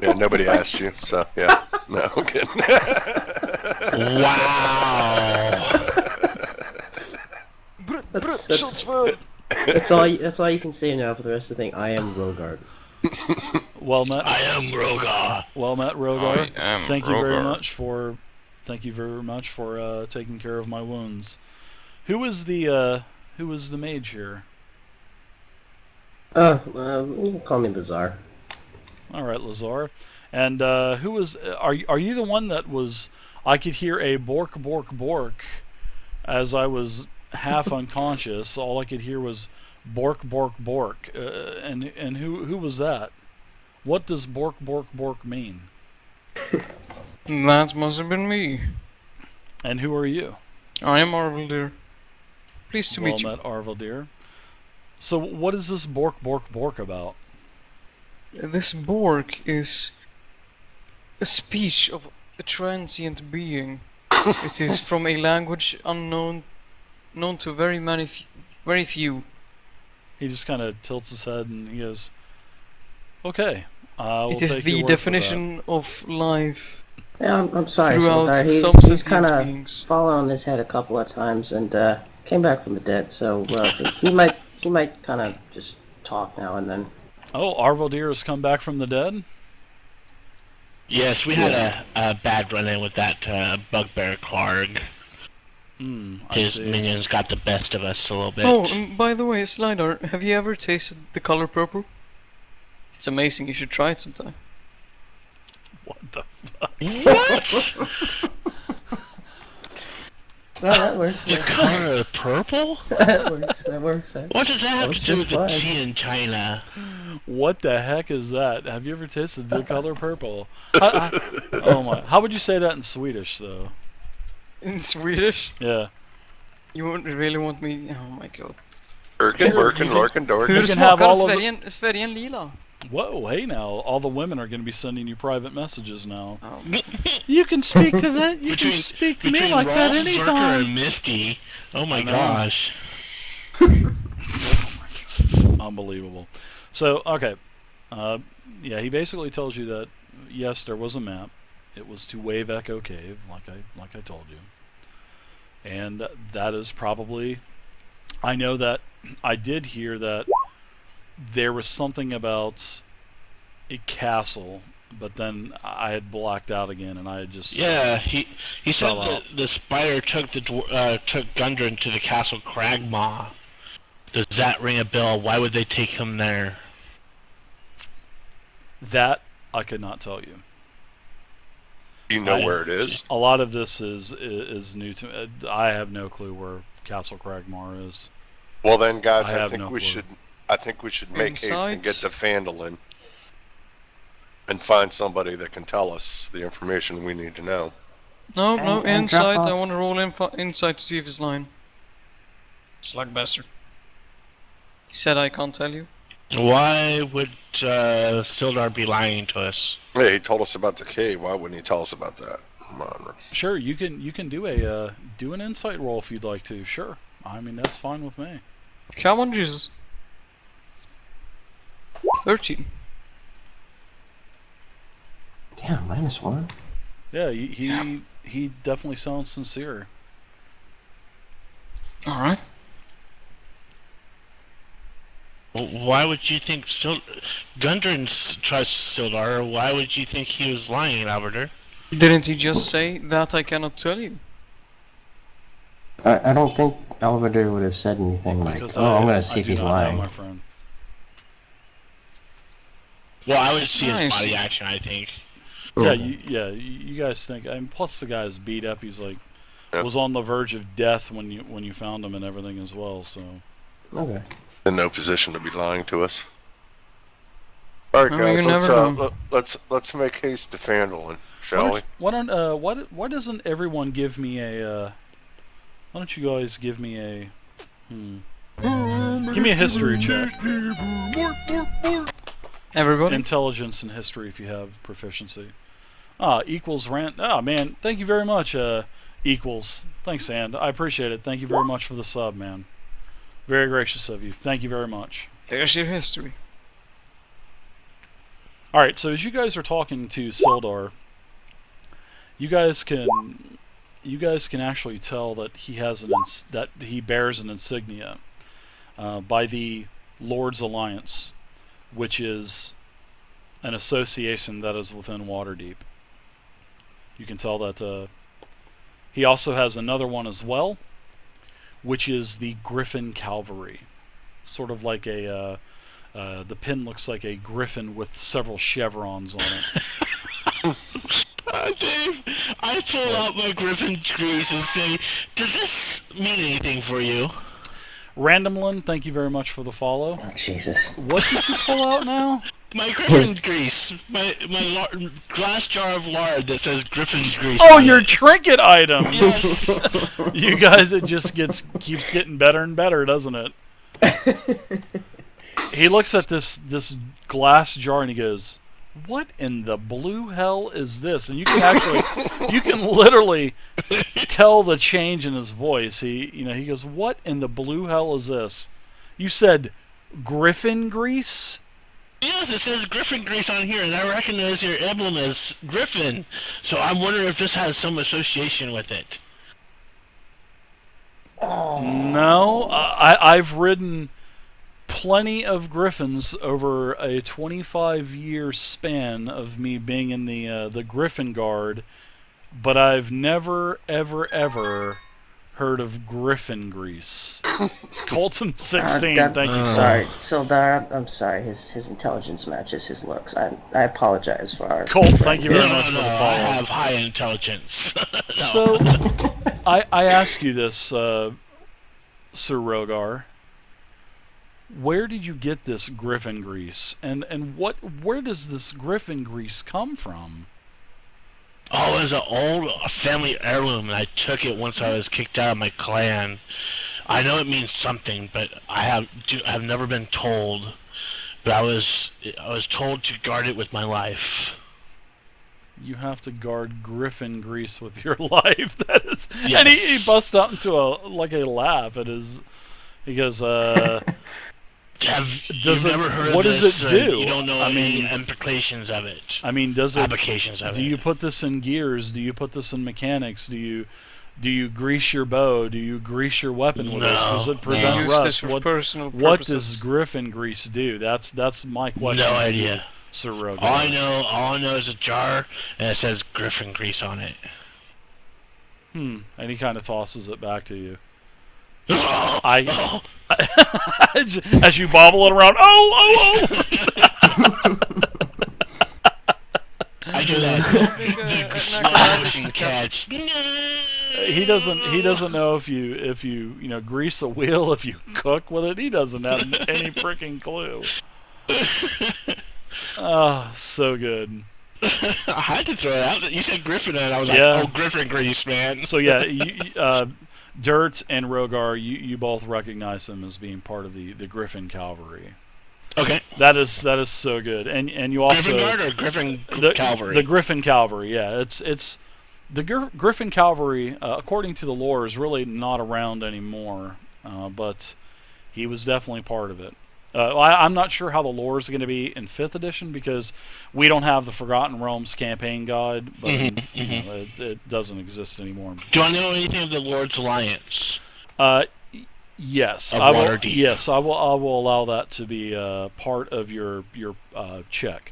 Yeah, nobody asked you, so yeah. No, I'm kidding. Wow. That's all you can say now for the rest of the thing. I am Rogard. Well met. I am Rogar. Well met, Rogar. I am Thank you very Rogar. much for taking care of my wounds. Who was the mage here? You can call me Bizarre. All right, Lazar. And who was? Are you the one that was? I could hear a bork bork bork as I was half unconscious. All I could hear was bork bork bork. And who was that? What does bork bork bork mean? That must have been me. And who are you? I am Arveldir. Pleased to meet you. Well met, Arveldir. So what is this bork bork bork about? This Borg is a speech of a transient being. It is from a language known to very few. He just kind of tilts his head and he goes, "Okay, we'll It is take your the word for definition of life. Yeah, I'm sorry, Throughout Sildar. some He's kind sentient of beings. fallen on his head a couple of times and came back from the dead. So he might kind of just talk now and then. Oh, Arveldir has come back from the dead? Yes, we had a bad run-in with that bugbear Clarg. I His see. minions got the best of us a little bit. Oh, and by the way, Slidar, have you ever tasted the color purple? It's amazing. You should try it sometime. What the fuck? What? No, that works. The color of purple? That works. That works. What does that have Works to do with just the fine. tea in China? What the heck is that? Have you ever tasted the color purple? Oh my! How would you say that in Swedish, though? In Swedish? Yeah. You won't really want me... Oh my god. Birkin, Birkin, Lorkin, You Dorkin. can have all of Sverige lila? Whoa! Hey now, all the women are going to be sending you private messages now. Oh. You can speak to that. You can Between- speak to me between like that Rolf, Zerker, anytime. and Misty. Oh my I know. gosh. Unbelievable. So, okay. Yeah, he basically tells you that, yes, there was a map. It was to Wave Echo Cave, like I told you. And that is probably... I know that I did hear that there was something about a castle, but then I had blacked out again, and I had just... Yeah, he said fell out. the spider took took Gundron to the castle Cragmaw. Does that ring a bell? Why would they take him there? That I could not tell you. You know where it is? A lot of this is new to me. I have no clue where Castle Cragmar is. Well then, guys, I I have think no we clue. should make haste and get Insights? to Fandolin and find somebody that can tell us the information we need to know. No, And- no, and drop insight. I off. want to roll insight to see if he's lying. Slug bastard. He said I can't tell you. Why would Sildar be lying to us? Hey, he told us about the cave. Why wouldn't he tell us about that? Come on. Sure, you can do a do an insight roll if you'd like to. Sure, I mean that's fine with me. Come on, Jesus. 13. Damn, -1. Yeah, he definitely sounds sincere. Alright. Why would you think Gundren trusts Sildar? Why would you think he was lying, Alrech? Didn't he just say that I cannot tell you? I don't think Alrech would have said anything like, Because "Oh, I'm gonna I see if do he's not know, lying." my friend. Well, I would see his Nice. body action, I think. Yeah, you guys think. And plus, the guy's beat up. He's like Yeah. was on the verge of death when you found him and everything as well. So Okay. In no position to be lying to us. All right, Oh, guys. you never know. Let's make haste to Fandolin, shall we? why doesn't everyone give me a? Why don't you guys give me a? Give me a history check. Everybody? Intelligence and history if you have proficiency. Equals rant. Man, thank you very much. Equals. Thanks, and I appreciate it. Thank you very much for the sub, man. Very gracious of you. Thank you very much. There's your history. All right. So as you guys are talking to Sildar, you guys can actually tell that he has that he bears an insignia by the Lord's Alliance, which is an association that is within Waterdeep. You can tell that he also has another one as well, which is the Griffin Cavalry. Sort of like the pin looks like a griffin with several chevrons on it. Dave, I pull out my Griffin grease and say, does this mean anything for you? Randomlin, thank you very much for the follow. Oh, Jesus. What did you pull out now? My Griffin grease. My glass jar of lard that says Griffin grease. Oh, on your it. trinket item! Yes. You guys, it just keeps getting better and better, doesn't it? He looks at this glass jar and he goes, "What in the blue hell is this?" And you can literally tell the change in his voice. He goes, "What in the blue hell is this?" You said Griffin grease? Yes, it says Griffin grease on here, and I recognize your emblem as Griffin. So I'm wondering if this has some association with it. No, I've ridden plenty of griffins over a 25-year span of me being in the Griffin Guard, but I've never, ever heard of Griffin grease. Colton 16, thank you. Sorry, Sildar, I'm sorry. His intelligence matches his looks. I apologize for our... Colt, thank you very much for the I follow. have high intelligence. So, I ask you this, Sir Rogar. Where did you get this Griffin grease, and where does this Griffin grease come from? Oh, it was an old family heirloom, and I took it once I was kicked out of my clan. I know it means something, but I have never been told. But I was told to guard it with my life. You have to guard Griffin grease with your life. That is, Yes. and he busts out into a laugh at his. He goes, You've never heard what of does this, it do? You don't know I any mean, implications of it. I mean, does it? Applications of Do it. you put this in gears? Do you put this in mechanics? Do you grease your bow? Do you grease your weapon with this? Does it prevent Use rust? this for personal What purposes. does Griffin grease do? That's my question. No to idea. you, Sir Rogan. All I know is a jar, and it says Griffin grease on it. And he kind of tosses it back to you. Oh, As you bobble it around. Oh! I do that. Slow motion catch. He doesn't know if you grease a wheel, if you cook with it. He doesn't have any freaking clue. Oh, so good. I had to throw it out. You said Griffin, and I was Yeah. like, "Oh, Griffin grease, man." So yeah, Dirt and Rogar, you both recognize him as being part of the Griffin Cavalry. Okay. That is so good, and you also Griffin Guard or Griffin Cavalry? The Griffin Cavalry, yeah, it's the Griffin Cavalry. According to the lore, is really not around anymore, but he was definitely part of it. I'm not sure how the lore is going to be in 5th edition because we don't have the Forgotten Realms campaign guide, but it doesn't exist anymore. Do I know anything of the Lord's Alliance? Yes, Of I will. Waterdeep. Yes, I will allow that to be part of your check.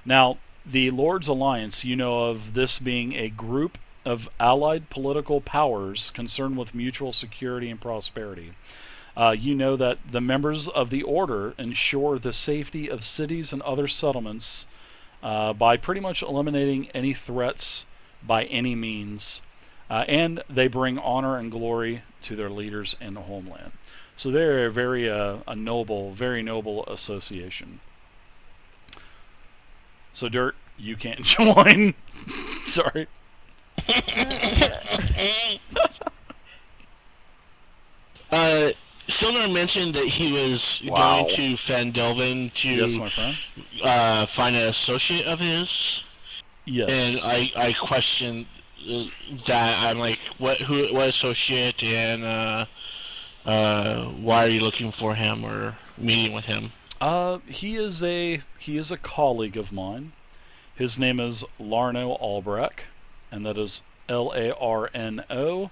Now, the Lord's Alliance, you know of this being a group of allied political powers concerned with mutual security and prosperity. You know that the members of the Order ensure the safety of cities and other settlements by pretty much eliminating any threats by any means, and they bring honor and glory to their leaders and the homeland. So they're a very very noble association. So Dirt, you can't join. Sorry. Sildar mentioned that he was Wow. going to Phandelver to Yes, my friend. find an associate of his, Yes. and I questioned that. I'm like, what associate, and why are you looking for him or meeting with him? He is a colleague of mine. His name is Lorno Alrech, and that is LarnoAlbrek.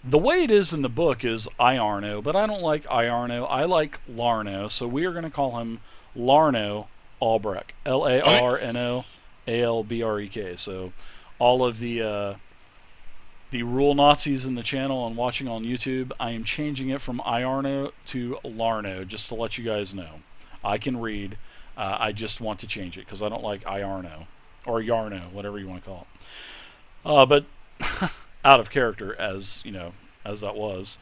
The way it is in the book is Iarno, but I don't like Iarno. I like Larno, so we are going to call him Lorno Alrech. LarnoAlbrek. So all of the rule Nazis in the channel and watching on YouTube, I am changing it from Iarno to Larno, just to let you guys know. I can read. I just want to change it because I don't like Iarno or Yarno, whatever you want to call it. But out of character, as you know, as that was.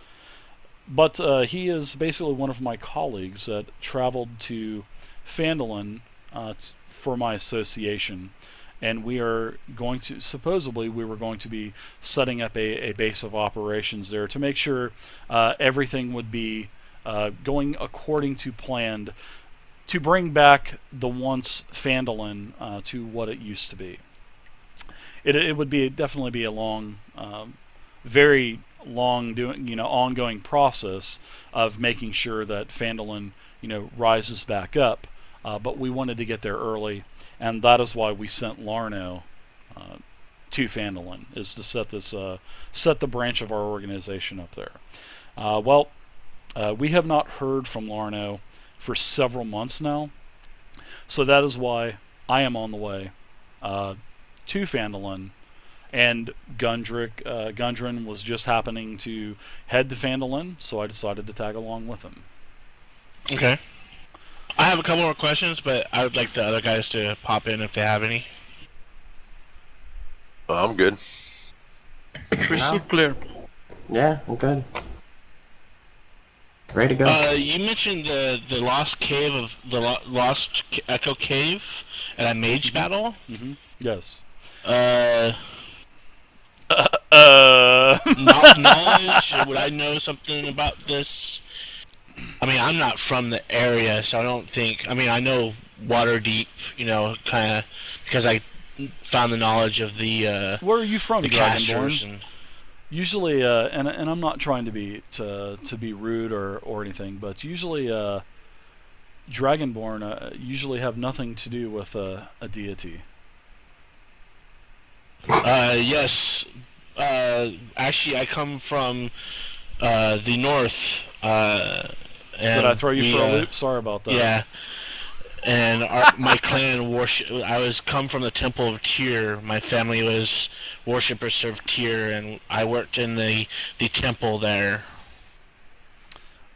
But he is basically one of my colleagues that traveled to Fandolin for my association, and we are going to, supposedly we were going to be setting up a base of operations there to make sure everything would be going according to planned to bring back the once Fandolin to what it used to be. It would be definitely be a long, very long ongoing process of making sure that Fandolin rises back up. But we wanted to get there early, and that is why we sent Lorno to Fandolin, is to set the branch of our organization up there. We have not heard from Lorno for several months now, so that is why I am on the way to Fandolin, and Gundron was just happening to head to Fandolin, so I decided to tag along with him. Okay. I have a couple more questions, but I would like the other guys to pop in if they have any. I'm good. Crystal clear. Yeah, I'm good. Ready to go. You mentioned the lost cave of the lost echo cave at a mage battle. Mm-hmm. Yes. Knowledge? Would I know something about this? I mean, I'm not from the area, so I don't think. I mean, I know Waterdeep, kind of because I found the knowledge of the. Where are you from, the casters? And usually, and I'm not trying to be rude or anything, but usually, Dragonborn usually have nothing to do with a deity. Yes. Actually, I come from the north. Did I throw you for a loop? Sorry about that. Yeah. And my clan worship. I come from the Temple of Tyr. My family was worshippers of Tyr, and I worked in the temple there.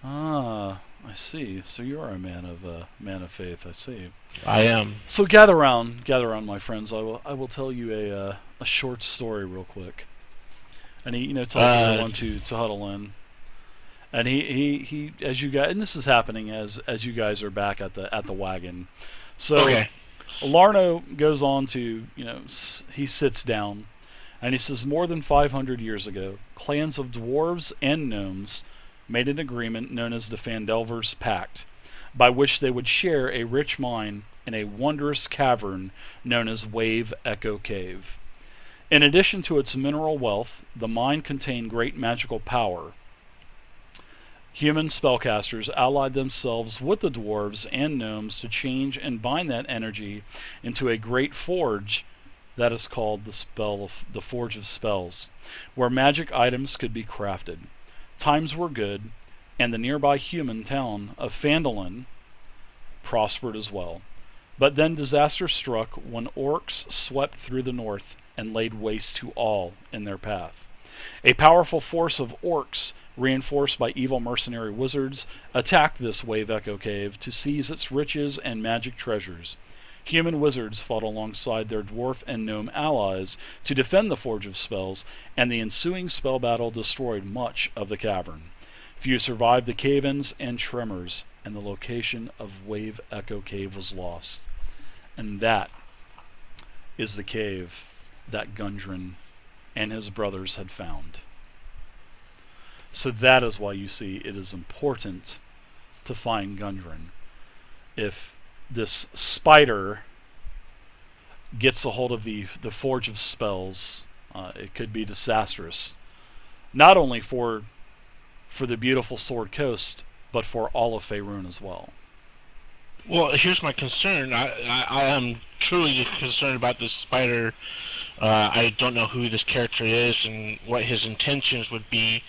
Ah, I see. So you are a man of faith. I see. I am. So gather round, my friends. I will tell you a short story real quick. And he tells everyone to huddle in. And he as you guys, and this is happening as you guys are back at the wagon. So okay. Lorno goes on to he sits down, and he says, more than 500 years ago, clans of dwarves and gnomes made an agreement known as the Phandelver's Pact, by which they would share a rich mine in a wondrous cavern known as Wave Echo Cave. In addition to its mineral wealth, the mine contained great magical power. Human spellcasters allied themselves with the dwarves and gnomes to change and bind that energy into a great forge that is called the Forge of Spells, where magic items could be crafted. Times were good, and the nearby human town of Fandolin prospered as well. But then disaster struck when orcs swept through the north and laid waste to all in their path. A powerful force of orcs, reinforced by evil mercenary wizards, attacked this Wave Echo Cave to seize its riches and magic treasures. Human wizards fought alongside their dwarf and gnome allies to defend the Forge of Spells, and the ensuing spell battle destroyed much of the cavern. Few survived the cave-ins and tremors, and the location of Wave Echo Cave was lost. And that is the cave that Gundron and his brothers had found. So that is why you see it is important to find Gundron. If this spider gets a hold of the Forge of Spells, it could be disastrous. Not only for for the beautiful Sword Coast, but for all of Faerun as well. Well, here's my concern. I am truly concerned about this spider. I don't know who this character is and what his intentions would be.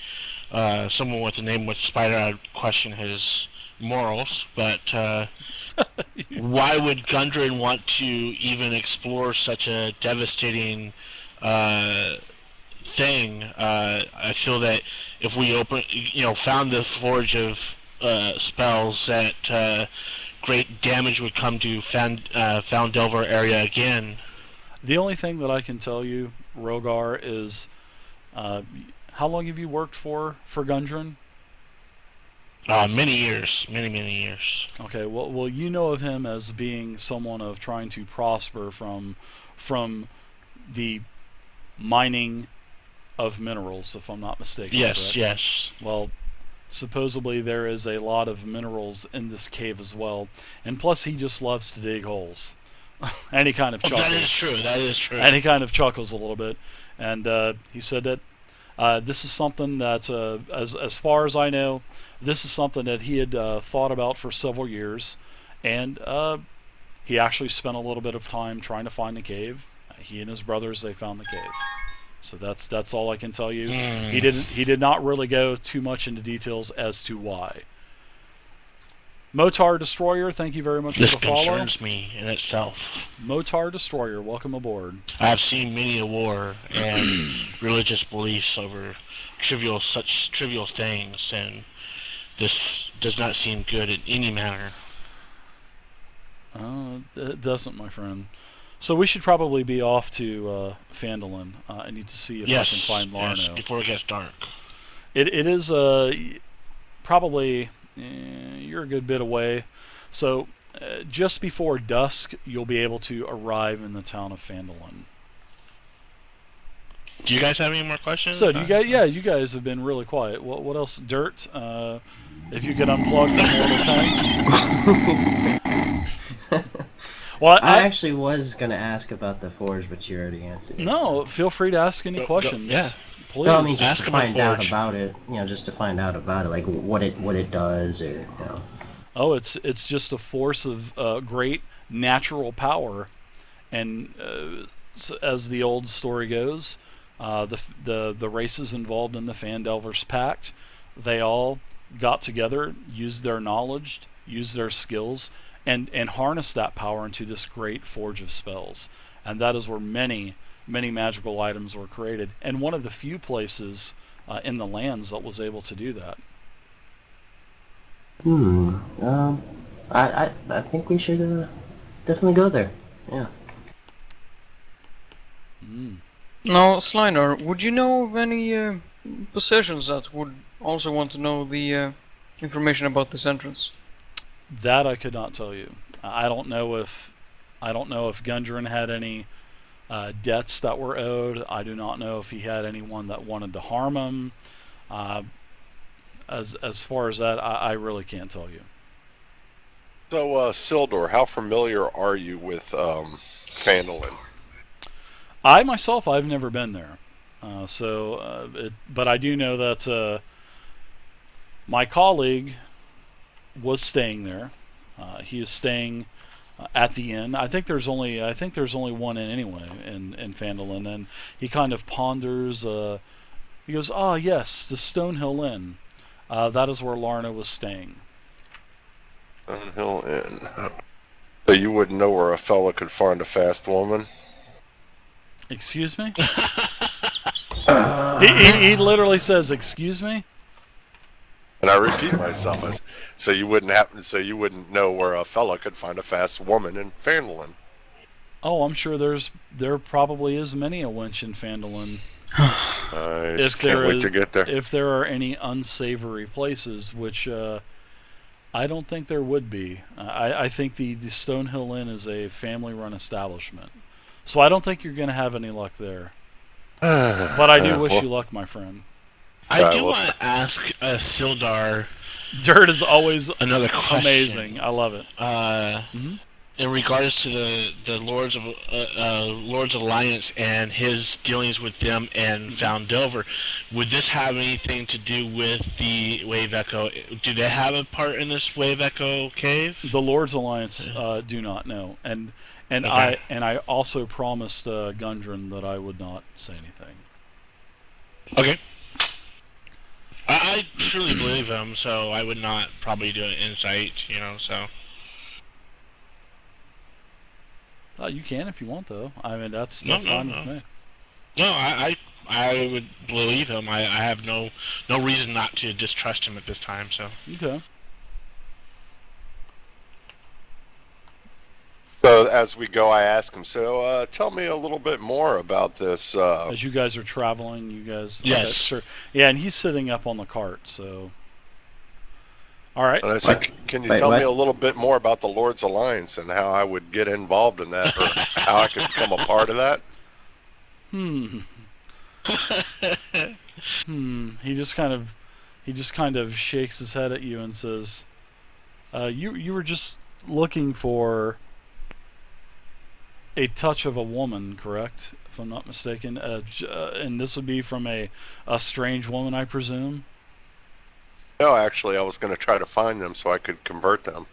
Someone with a name with spider, I'd question his morals, but why would Gundron want to even explore such a devastating thing? I feel that if we found the forge of spells, that great damage would come to Phandelver area again. The only thing that I can tell you, Rogar, is how long have you worked for Gundron? Many years, many years. Okay, well, you know of him as being someone of trying to prosper from the mining of minerals, if I'm not mistaken. Yes, correct? yes. Well, supposedly there is a lot of minerals in this cave as well, and plus he just loves to dig holes. And he kind of chuckles. That is true. And he kind of chuckles a little bit, and he said that this is something that, as far as I know, this is something that he had thought about for several years, and he actually spent a little bit of time trying to find the cave. He and his brothers, they found the cave. So that's all I can tell you. He did not really go too much into details as to why. Motar Destroyer, thank you very much for the follow. This concerns me in itself. Motar Destroyer, welcome aboard. I've seen many a war and religious beliefs over such trivial things, and this does not seem good in any manner. It doesn't, my friend. So we should probably be off to Fandolin. I need to see if I can find Lorno. Yes, before it gets dark. It is probably you're a good bit away. So just before dusk, you'll be able to arrive in the town of Fandolin. Do you guys have any more questions? So do you guys? Yeah, you guys have been really quiet. What else? Dirt. If you could unplug from mortal tanks. Well, I actually was going to ask about the forge, but you already answered it. No, feel free to ask any questions. yeah. Please. No, I mean, just Ask to about find out forge. about it. Just to find out about it, like what it does, or Oh, it's just a force of great natural power, and as the old story goes, the races involved in the Phandelver's Pact, they all got together, used their knowledge, used their skills, and harnessed that power into this great forge of spells, and that is where many magical items were created, and one of the few places in the lands that was able to do that. I think we should definitely go there. Yeah. Now, Slinar, would you know of any possessions that would also want to know the information about this entrance? That I could not tell you. I don't know if Gundron had any debts that were owed. I do not know if he had anyone that wanted to harm him. As far as that, I really can't tell you. So, Sildor, how familiar are you with Fandolin? I myself, I've never been there. But I do know that my colleague was staying there. He is staying at the inn. I think there's only one inn anyway in Fandolin, and he kind of ponders. He goes, "Ah, yes, the Stonehill Inn. That is where Lorno was staying." Stonehill Inn. So you wouldn't know where a fella could find a fast woman? Excuse me? he literally says, "Excuse me." And I repeat myself. So you wouldn't know where a fella could find a fast woman in Fandolin. Oh, I'm sure there probably is many a wench in Fandolin. I just can't wait to get there. If there are any unsavory places, which I don't think there would be. I think the Stonehill Inn is a family-run establishment. So I don't think you're going to have any luck there. But I do wish you luck, my friend. I do want to ask Sildar Dirt is always another question. amazing. I love it. in regards to the Lords Alliance and his dealings with them and Phandelver, would this have anything to do with the Wave Echo? Do they have a part in this Wave Echo cave? The Lords Alliance do not know, and Okay. I also promised Gundron that I would not say anything. Okay. I truly believe him, so I would not probably do an insight, so. You can if you want, though. I mean, that's No, fine with me. No, I would believe him. I have no reason not to distrust him at this time, so. Okay. So as we go, I ask him, so tell me a little bit more about this. As you guys are traveling, you guys... Yes. Okay, sure. Yeah, and he's sitting up on the cart, so... Alright. And I said, can you Wait, tell me what? a little bit more about the Lord's Alliance and how I would get involved in that, or how I could become a part of that? He just kind of shakes his head at you and says, you were just looking for a touch of a woman, correct? If I'm not mistaken. And this would be from a strange woman, I presume? No, actually, I was going to try to find them so I could convert them.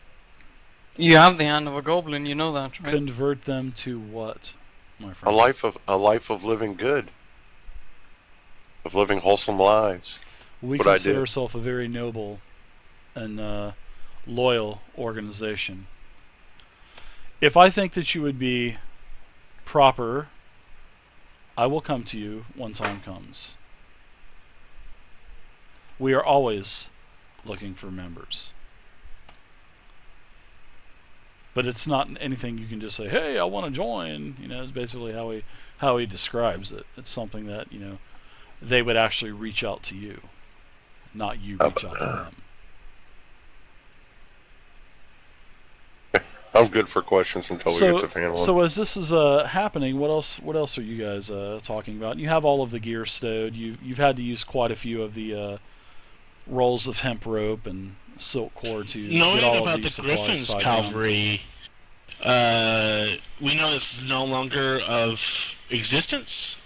You have the hand of a goblin, you know that, right? Convert them to what, my A friend? life of living good, of living wholesome lives. We what I consider did. ourselves a very noble and loyal organization. If I think that you would be proper, I will come to you when time comes. We are always looking for members. But it's not anything you can just say, hey, I want to join. It's basically how he describes it. It's something that, they would actually reach out to you, not you reach out to them. I'm good for questions until we get to Fandolin. So as this is happening, what else are you guys talking about? You have all of the gear stowed. You've had to use quite a few of the rolls of hemp rope and silk cord to get Knowing all about of these the supplies Griffin's tied down. cavalry, we know it's no longer of existence.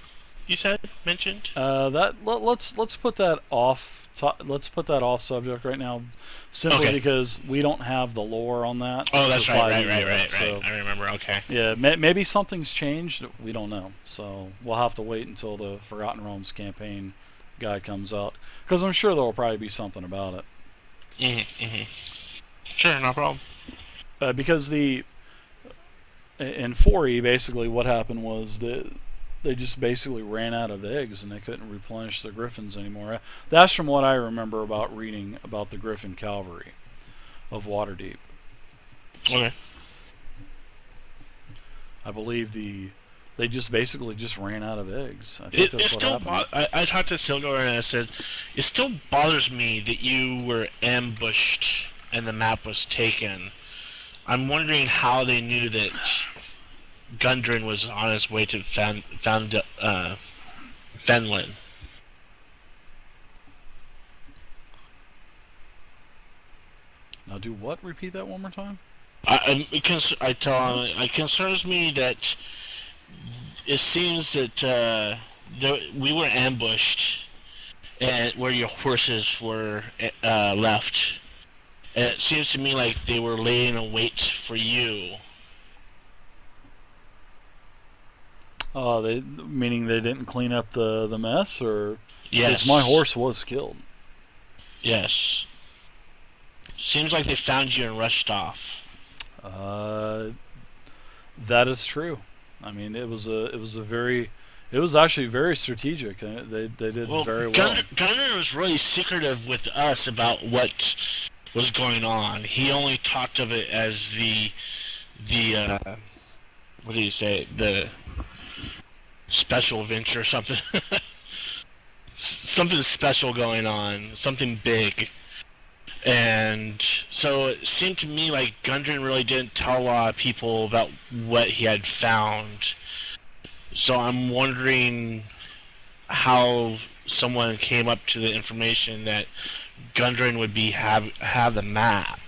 You mentioned. Let's put that off. Let's put that off subject right now, simply Okay. because we don't have the lore on that. Oh, that's for right. 5e yet, so- I remember. Okay. Yeah, maybe something's changed. We don't know. So we'll have to wait until the Forgotten Realms campaign guide comes out, because I'm sure there will probably be something about it. Sure, no problem. Because in 4e, basically what happened was that they just basically ran out of eggs and they couldn't replenish the griffins anymore. That's from what I remember about reading about the Griffin Cavalry of Waterdeep. Okay. I believe they just basically just ran out of eggs. I think that's what happened. I talked to Silgar and I said, it still bothers me that you were ambushed and the map was taken. I'm wondering how they knew that Gundron was on his way to Fandolin. Now do what? Repeat that one more time? It concerns me that it seems that we were ambushed and where your horses were left. And it seems to me like they were laying in wait for you. Meaning they didn't clean up the mess, or Yes. because my horse was killed. Yes. Seems like they found you and rushed off. That is true. I mean, it was actually very strategic. They did very well. Gundron was really secretive with us about what was going on. He only talked of it as the what do you say, the special venture or something. Something special going on, something big. And so it seemed to me like Gundron really didn't tell a lot of people about what he had found. So I'm wondering how someone came up to the information that Gundron would have the map.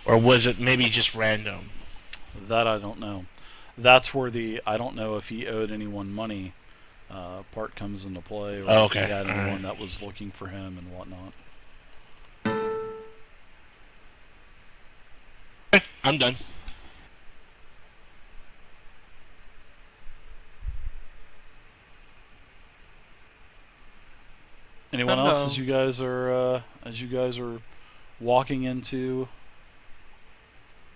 Or was it maybe just random? That I don't know. That's where the I don't know if he owed anyone money part comes into play, or Oh, if he okay. had All anyone right. that was looking for him and whatnot. I'm done. Anyone else as Hello. you guys are walking into?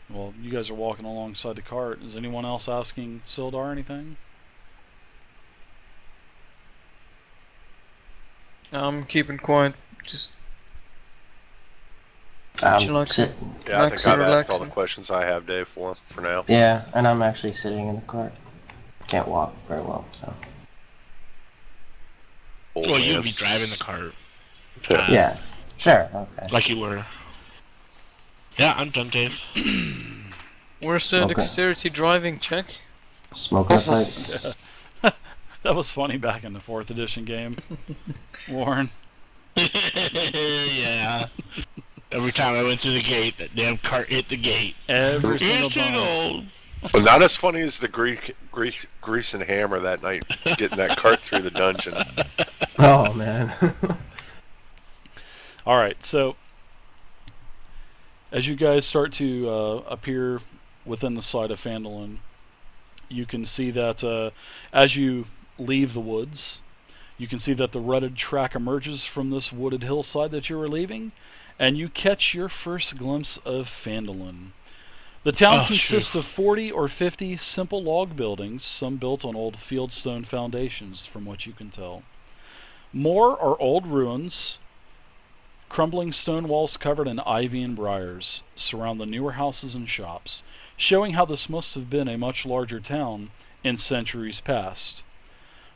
Well, you guys are walking alongside the cart. Is anyone else asking Sildar anything? I'm keeping quiet. Just I'm chillaxing. sitting. Yeah, I think I've asked all the Relaxing. questions I have, Dave, for now. Yeah, and I'm actually sitting in the cart. Can't walk very well, so. Old Well, you'd man. be driving the cart. Yeah, sure, okay. Like you were. Yeah, I'm done, Dave. Where's the Okay. dexterity driving check? Smoke outside. That was funny back in the 4th edition game, Warren. Yeah. Every time I went through the gate, that damn cart hit the gate. Every single It's too time. old. Well, not as funny as the grease and hammer that night, getting that cart through the dungeon. Oh, man. All right, so as you guys start to appear within the site of Fandolin, you can see that as you leave the woods, you can see that the rutted track emerges from this wooded hillside that you were leaving, and you catch your first glimpse of Fandolin. The town Oh, consists of 40 or 50 simple log buildings, some built on old fieldstone foundations, from what you can tell. More are old ruins. Crumbling stone walls covered in ivy and briars surround the newer houses and shops, showing how this must have been a much larger town in centuries past.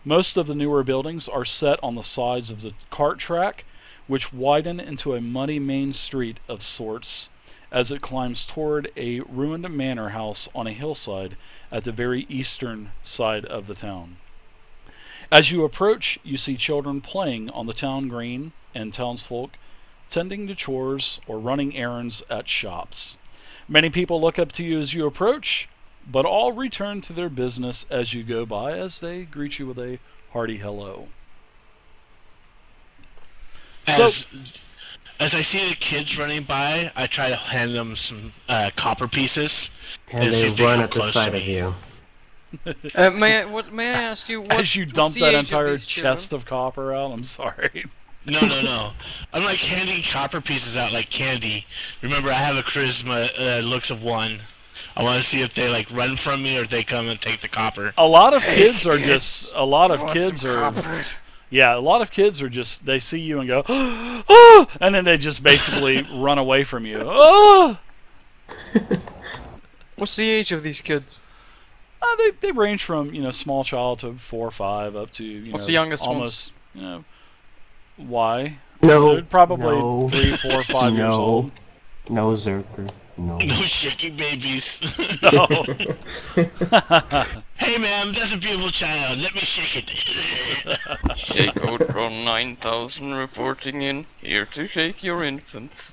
Most of the newer buildings are set on the sides of the cart track, which widen into a muddy main street of sorts as it climbs toward a ruined manor house on a hillside at the very eastern side of the town. As you approach, you see children playing on the town green and townsfolk tending to chores or running errands at shops. Many people look up to you as you approach, but all return to their business as you go by, as they greet you with a hearty hello. So, As I see the kids running by, I try to hand them some copper pieces. And see they if they run come at the close sight to of me. you. May I ask you what? as you what's dump the that age of entire these children? chest of copper out, I'm sorry. No. I'm like handing copper pieces out like candy. Remember, I have a charisma looks of 1. I want to see if they like run from me or if they come and take the copper. A lot of kids are just, a lot of Want kids some are, copper? yeah, a lot of kids are just, they see you and go, oh, and then they just basically run away from you. Oh! What's the age of these kids? They range from, small child to 4 or 5 up to, What's the youngest almost, why? No. They're probably no. 3, 4, 5 years No. old. No, Zerker. No. No shaky babies. No. Hey, ma'am, that's a beautiful child. Let me shake it. Shakeout 9000 reporting in. Here to shake your infants.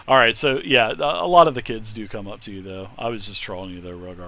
All right, so yeah, a lot of the kids do come up to you, though. I was just trolling you there, Rogar.